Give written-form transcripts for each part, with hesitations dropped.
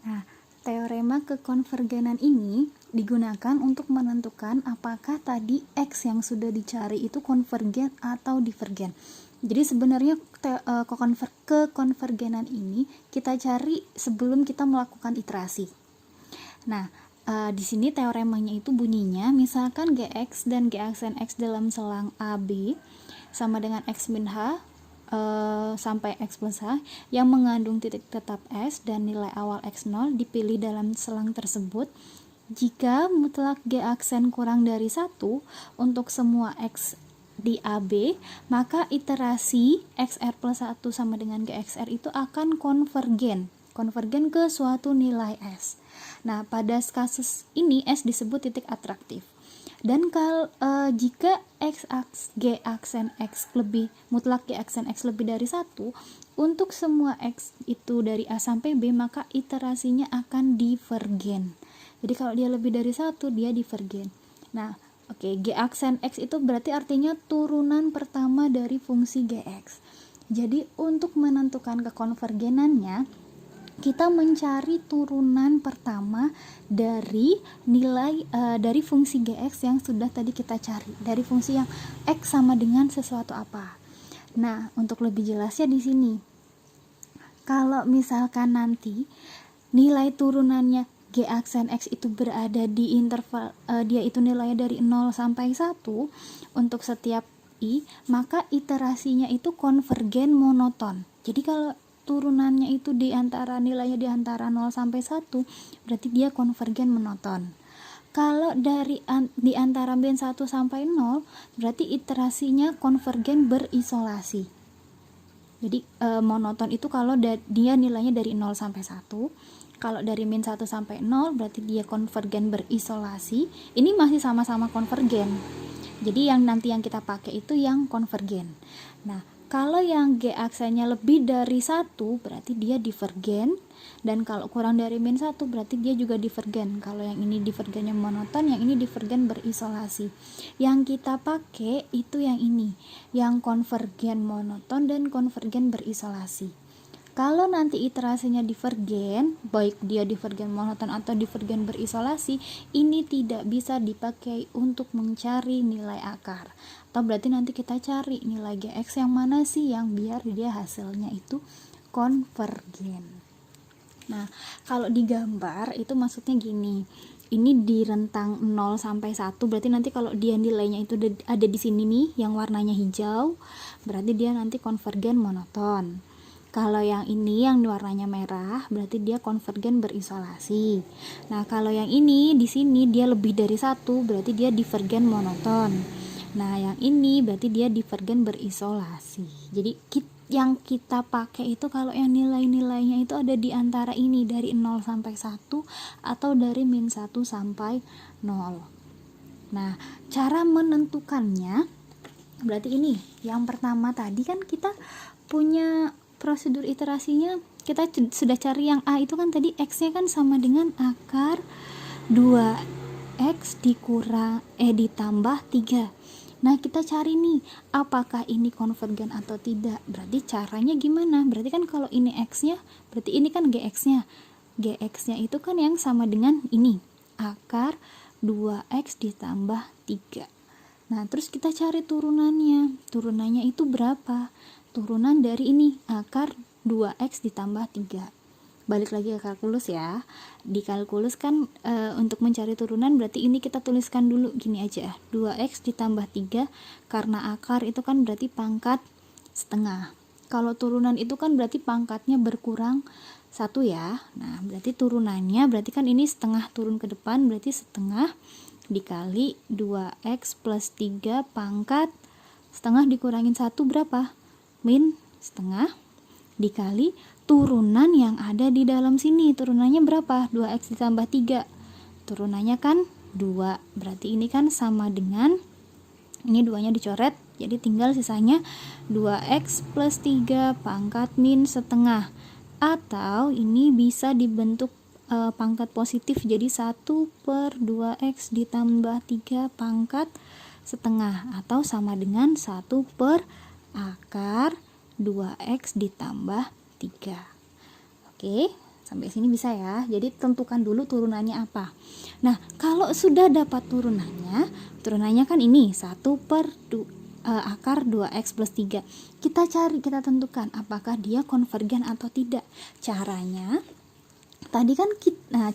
Nah, teorema kekonvergenan ini digunakan untuk menentukan apakah tadi X yang sudah dicari itu konvergen atau divergen. Jadi sebenarnya kekonvergenan ini kita cari sebelum kita melakukan iterasi. Nah, di sini teoremanya itu bunyinya, misalkan Gx dan Gaksen X dalam selang AB sama dengan X min H sampai X plus H yang mengandung titik tetap S dan nilai awal X0 dipilih dalam selang tersebut. Jika mutlak G aksen kurang dari 1 untuk semua X di AB, maka iterasi XR plus 1 sama dengan GXR itu akan konvergen ke suatu nilai S. Nah, pada kasus ini S disebut titik atraktif. Dan jika G aksen X lebih mutlak G aksen X lebih dari 1 untuk semua X itu dari A sampai B, maka iterasinya akan divergen. Jadi kalau dia lebih dari 1 dia divergen. Nah, G aksen X itu berarti artinya turunan pertama dari fungsi Gx. Jadi untuk menentukan kekonvergenannya, kita mencari turunan pertama dari nilai dari fungsi Gx yang sudah tadi kita cari, dari fungsi yang X sama dengan sesuatu apa. Nah, untuk lebih jelasnya di sini, kalau misalkan nanti nilai turunannya G aksen X itu berada di interval dia itu nilainya dari 0 sampai 1 untuk setiap I, maka iterasinya itu konvergen monoton. Jadi kalau turunannya itu nilainya di antara 0 sampai 1, berarti dia konvergen monoton. Kalau di antara min 1 sampai 0, berarti iterasinya konvergen berisolasi. Jadi monoton itu kalau dia nilainya dari 0 sampai 1. Kalau dari min 1 sampai 0 berarti dia konvergen berisolasi. Ini masih sama-sama konvergen. Jadi yang kita pakai itu yang konvergen. Nah, kalau yang G aksennya lebih dari 1 berarti dia divergen, dan kalau kurang dari min 1 berarti dia juga divergen. Kalau yang ini divergennya monoton, yang ini divergen berisolasi. Yang kita pakai itu yang ini, yang konvergen monoton dan konvergen berisolasi. Kalau nanti iterasinya divergen, baik dia divergen monoton atau divergen berisolasi, ini tidak bisa dipakai untuk mencari nilai akar. Atau berarti nanti kita cari nilai Gx yang mana sih yang biar dia hasilnya itu konvergen. Nah, kalau digambar itu maksudnya gini. Ini di rentang 0 sampai 1, berarti nanti kalau dia nilainya itu ada di sini nih, yang warnanya hijau, berarti dia nanti konvergen monoton. Kalau yang ini yang warnanya merah berarti dia konvergen berisolasi. Nah, kalau yang ini di sini dia lebih dari 1 berarti dia divergen monoton. Nah, yang ini berarti dia divergen berisolasi. Jadi yang kita pakai itu kalau yang nilai-nilainya itu ada di antara ini, dari 0 sampai 1 atau dari min 1 sampai 0. Nah, cara menentukannya berarti ini. Yang pertama tadi kan kita punya prosedur iterasinya, kita sudah cari yang A itu kan tadi X nya kan sama dengan akar 2X ditambah 3. Nah, kita cari nih apakah ini konvergen atau tidak. Berarti caranya gimana? Berarti kan kalau ini X nya berarti ini kan Gx nya. Gx nya itu kan yang sama dengan ini, akar 2X ditambah 3. Nah, terus kita cari turunannya. Turunannya itu berapa? Turunan dari ini, akar 2X ditambah 3. Balik lagi ke kalkulus ya. Di kalkulus kan untuk mencari turunan berarti ini kita tuliskan dulu gini aja, 2X ditambah 3, karena akar itu kan berarti pangkat setengah. Kalau turunan itu kan berarti pangkatnya berkurang 1 ya. Nah, berarti turunannya berarti kan ini setengah turun ke depan, berarti setengah dikali 2X plus 3 pangkat setengah dikurangin 1 berapa? Min setengah dikali turunan yang ada di dalam sini. Turunannya berapa? 2X ditambah 3. Turunannya kan 2. Berarti ini kan sama dengan, ini 2-nya dicoret, jadi tinggal sisanya 2X plus 3 pangkat min setengah. Atau ini bisa dibentuk pangkat positif, jadi 1/2X ditambah 3 pangkat setengah, atau sama dengan 1 per akar 2X ditambah 3. Oke, Sampai sini bisa ya. Jadi tentukan dulu turunannya apa. Nah, kalau sudah dapat turunannya kan ini 1/2 akar 2x plus 3. Kita tentukan apakah dia konvergen atau tidak. Caranya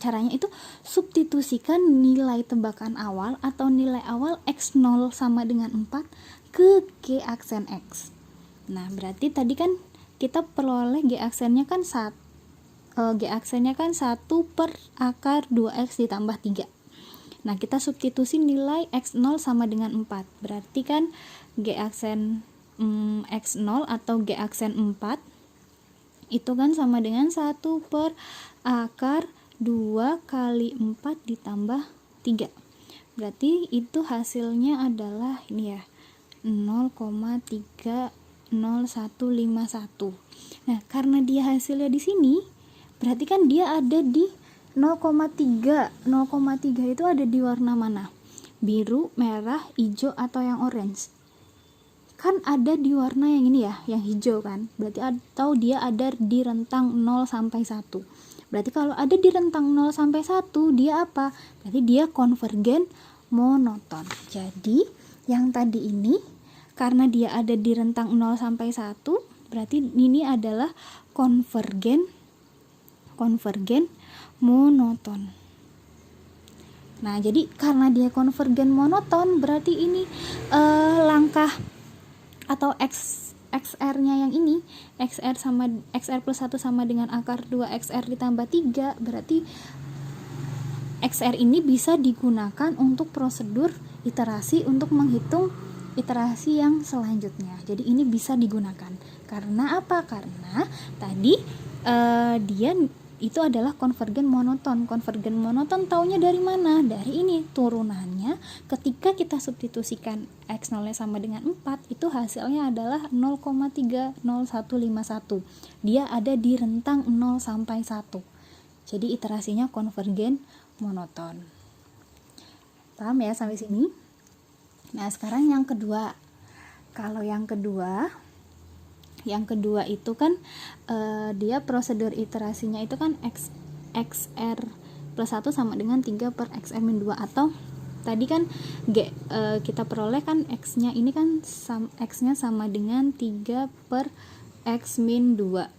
caranya itu substitusikan nilai tebakan awal atau nilai awal x0 sama dengan 4 ke g aksen x. Nah, berarti tadi kan kita peroleh g aksennya kan 1 per akar 2x ditambah 3. Nah, kita substitusi nilai x0 sama dengan 4. Berarti kan g aksen x0 atau g aksen 4 itu kan sama dengan 1 per akar 2 kali 4 ditambah 3. Berarti itu hasilnya adalah ini ya, 0,30151. Nah, karena dia hasilnya di sini, berarti kan dia ada di 0,3. 0,3 itu ada di warna mana? Biru, merah, hijau, atau yang orange? Kan ada di warna yang ini ya, yang hijau kan. Berarti atau dia ada di rentang 0 sampai 1. Berarti kalau ada di rentang 0 sampai 1, dia apa? Berarti dia konvergen monoton. Jadi, yang tadi ini karena dia ada di rentang 0 sampai 1, berarti ini adalah konvergen monoton. Nah, jadi karena dia konvergen monoton, berarti ini langkah atau XR-nya yang ini, XR plus 1 sama dengan akar 2 XR ditambah 3, berarti XR ini bisa digunakan untuk prosedur iterasi untuk menghitung iterasi yang selanjutnya. Jadi ini bisa digunakan. Karena apa? Karena tadi dia itu adalah konvergen monoton. Konvergen monoton taunya dari mana? Dari ini turunannya. Ketika kita substitusikan x0 sama dengan 4, itu hasilnya adalah 0,30151. Dia ada di rentang 0 sampai 1. Jadi iterasinya konvergen monoton. Paham ya sampai sini? Nah, sekarang yang kedua. Kalau yang kedua itu kan dia prosedur iterasinya itu kan XR plus 1 sama dengan 3 per XR min 2, atau tadi kan kita peroleh kan X-nya ini kan X-nya sama dengan 3 per X min 2.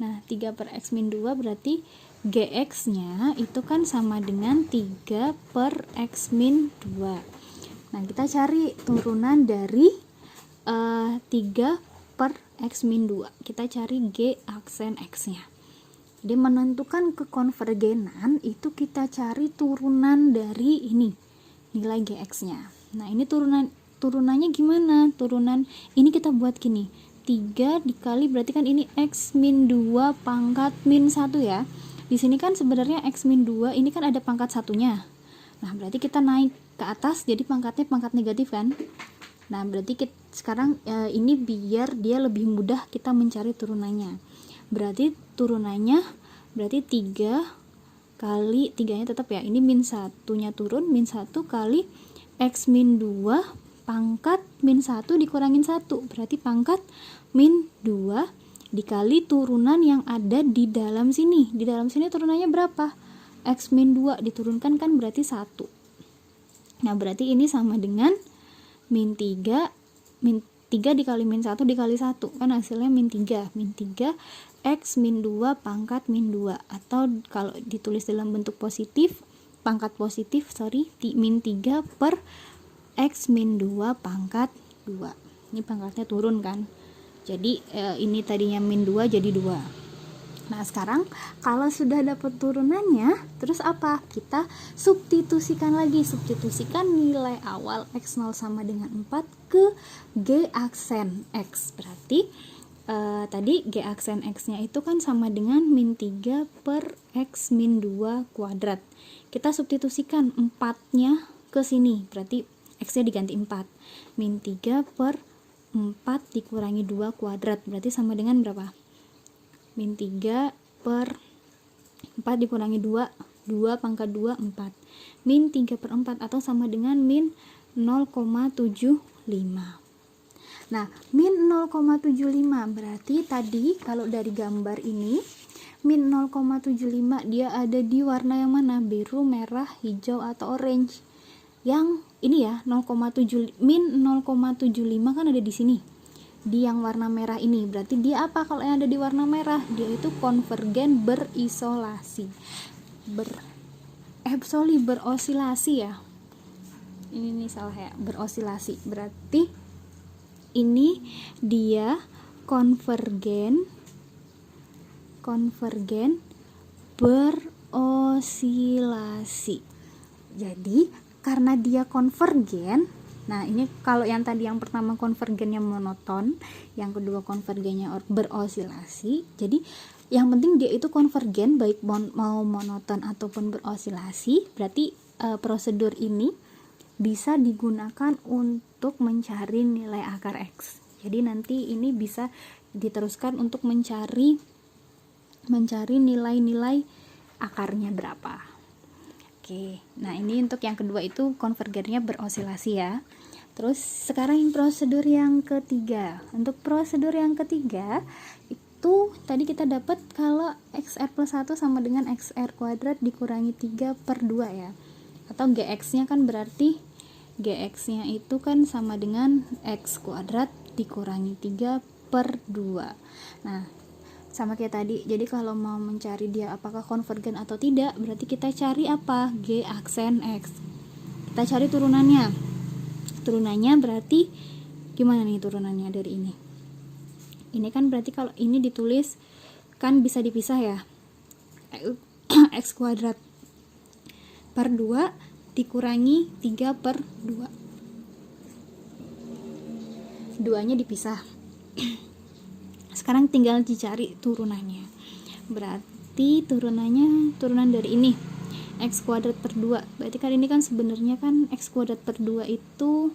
Nah, 3 per X min 2 berarti GX-nya itu kan sama dengan 3 per X min 2. Nah, kita cari turunan dari 3 per X min 2. Kita cari G aksen X-nya. Jadi menentukan kekonvergenan itu kita cari turunan dari ini, nilai GX-nya. Nah, ini turunannya gimana? Turunan ini kita buat gini. 3 dikali berarti kan ini X min 2 pangkat min 1 ya. Di sini kan sebenarnya X min 2 ini kan ada pangkat satunya. Nah, berarti kita naik ke atas jadi pangkatnya pangkat negatif kan. Nah, berarti sekarang ini biar dia lebih mudah kita mencari turunannya. Berarti turunannya berarti 3 kali 3-nya tetap ya. Ini min 1-nya turun, min 1 kali X min 2 pangkat min 1 dikurangin 1. Berarti pangkat min 2 dikali turunan yang ada di dalam sini. Di dalam sini turunannya berapa? X min 2 diturunkan kan berarti 1. Nah, berarti ini sama dengan min 3 dikali min 1 dikali 1 kan hasilnya min 3 X min 2 pangkat min 2, atau kalau ditulis dalam bentuk positif pangkat positif min 3 per X min 2 pangkat 2. Ini pangkatnya turun kan, jadi ini tadinya min 2 jadi 2. Nah, sekarang kalau sudah dapat turunannya, terus apa? Kita substitusikan nilai awal X0 sama dengan 4 ke G aksen X. Berarti tadi G aksen X-nya itu kan sama dengan min 3 per X min 2 kuadrat. Kita substitusikan 4-nya ke sini, berarti X-nya diganti 4. Min 3 per 4 dikurangi 2 kuadrat, berarti sama dengan berapa? Min 3 per 4 dikurangi 2 pangkat 2, 4. Min 3 per 4 atau sama dengan min 0,75. Nah, min 0,75 berarti tadi kalau dari gambar ini, min 0,75 dia ada di warna yang mana? Biru, merah, hijau, atau orange. Yang ini ya, min 0,75 kan ada di sini, di yang warna merah ini. Berarti dia apa kalau yang ada di warna merah? Dia itu konvergen berisolasi. Berosilasi ya. Ini salah ya, berosilasi. Berarti ini dia konvergen berosilasi. Jadi karena dia konvergen, nah ini kalau yang tadi yang pertama konvergennya monoton, yang kedua konvergennya berosilasi. Jadi yang penting dia itu konvergen, baik mau monoton ataupun berosilasi. Berarti prosedur ini bisa digunakan untuk mencari nilai akar X. Jadi nanti ini bisa diteruskan untuk mencari nilai-nilai akarnya berapa. Oke, nah ini untuk yang kedua itu konvergennya berosilasi ya. Terus sekarang prosedur yang ketiga. Untuk prosedur yang ketiga itu tadi kita dapat kalau XR plus 1 sama dengan XR kuadrat dikurangi 3/2 ya. Atau GX-nya kan berarti GX-nya itu kan sama dengan X kuadrat dikurangi 3/2. Nah, sama kayak tadi. Jadi kalau mau mencari dia apakah konvergen atau tidak, berarti kita cari apa? G aksen X. Kita cari turunannya. Turunannya berarti gimana nih turunannya dari ini? Ini kan berarti kalau ini ditulis kan bisa dipisah ya. X kuadrat per 2 dikurangi 3/2. 2-nya dipisah. Sekarang tinggal dicari turunannya. Berarti turunan dari ini X kuadrat per 2. Berarti kan ini kan sebenarnya kan X kuadrat per 2 itu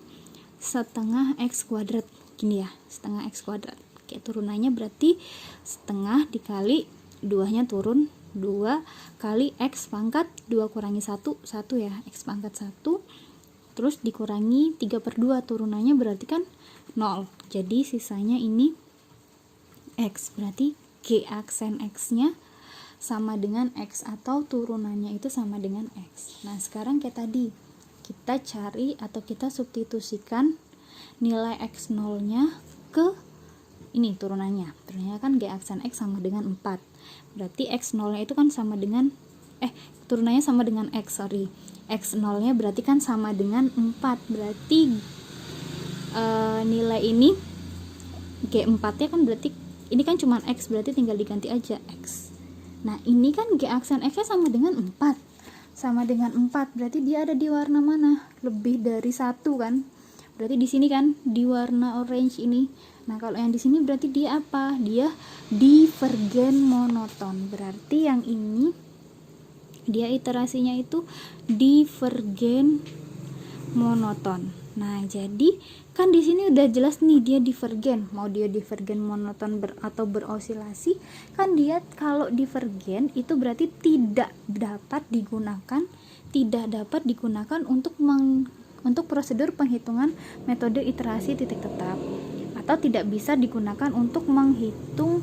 setengah X kuadrat. Gini ya, setengah X kuadrat. Oke, turunannya berarti setengah dikali 2-nya turun 2 kali X pangkat 2 kurangi 1 ya, X pangkat 1 terus dikurangi 3/2. Turunannya berarti kan 0. Jadi sisanya ini X. Berarti G aksen X-nya sama dengan X atau turunannya itu sama dengan X. Nah, sekarang kayak tadi kita cari atau kita substitusikan nilai X0-nya ke ini turunannya. Turunannya kan G aksen X sama dengan 4. Berarti X0-nya itu kan sama dengan turunannya sama dengan X, X0-nya berarti kan sama dengan 4. Berarti nilai ini G4-nya kan berarti ini kan cuma X, berarti tinggal diganti aja X. Nah, ini kan G aksen X-nya sama dengan 4. Sama dengan 4, berarti dia ada di warna mana? Lebih dari 1 kan? Berarti di sini kan di warna orange ini. Nah, kalau yang di sini berarti dia apa? Dia divergen monoton. Berarti yang ini dia iterasinya itu divergen monoton. Nah, jadi kan di sini udah jelas nih dia divergen. Mau dia divergen monoton atau berosilasi, kan dia kalau divergen itu berarti tidak dapat digunakan untuk prosedur penghitungan metode iterasi titik tetap, atau tidak bisa digunakan untuk menghitung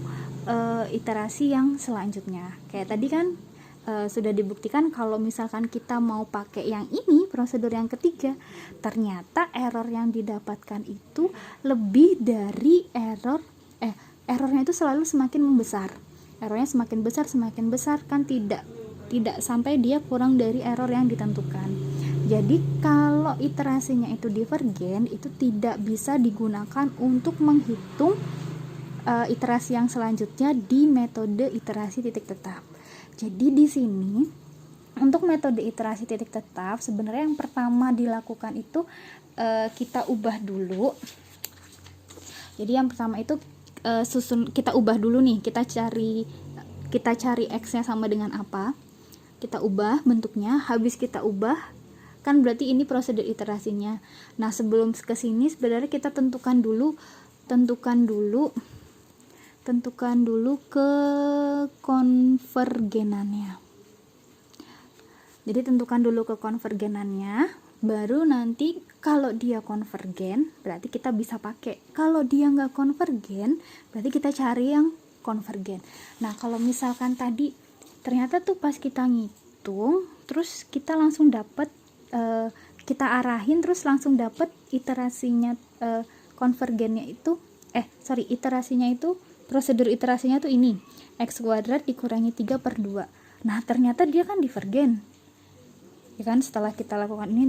iterasi yang selanjutnya. Kayak tadi kan sudah dibuktikan kalau misalkan kita mau pakai yang ini prosedur yang ketiga, ternyata error yang didapatkan itu lebih dari errornya itu selalu semakin membesar. Errornya semakin besar kan tidak sampai dia kurang dari error yang ditentukan. Jadi kalau iterasinya itu divergen, itu tidak bisa digunakan untuk menghitung iterasi yang selanjutnya di metode iterasi titik tetap. Jadi di sini untuk metode iterasi titik tetap sebenarnya yang pertama dilakukan itu kita ubah dulu. Jadi yang pertama itu kita ubah dulu nih, kita cari X-nya sama dengan apa. Kita ubah bentuknya, habis kita ubah kan berarti ini prosedur iterasinya. Nah, sebelum ke sini sebenarnya kita tentukan dulu ke konvergenannya. Jadi tentukan dulu ke konvergenannya, baru nanti kalau dia konvergen berarti kita bisa pakai. Kalau dia nggak konvergen berarti kita cari yang konvergen. Nah, kalau misalkan tadi ternyata tuh pas kita ngitung terus kita langsung dapat kita arahin terus langsung dapat iterasinya, konvergennya itu iterasinya itu, prosedur iterasinya tuh ini, x kuadrat dikurangi 3/2. Nah, ternyata dia kan divergen ya kan. Setelah kita lakukan ini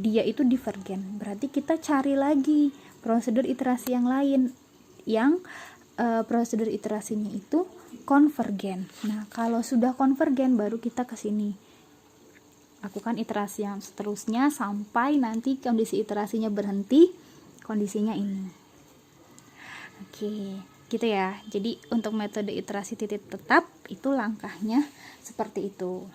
dia itu divergen, berarti kita cari lagi prosedur iterasi yang lain yang prosedur iterasinya itu konvergen. Nah, kalau sudah konvergen baru kita ke sini lakukan iterasi yang seterusnya sampai nanti kondisi iterasinya berhenti, kondisinya ini. Oke, gitu ya. Jadi untuk metode iterasi titik tetap itu langkahnya seperti itu.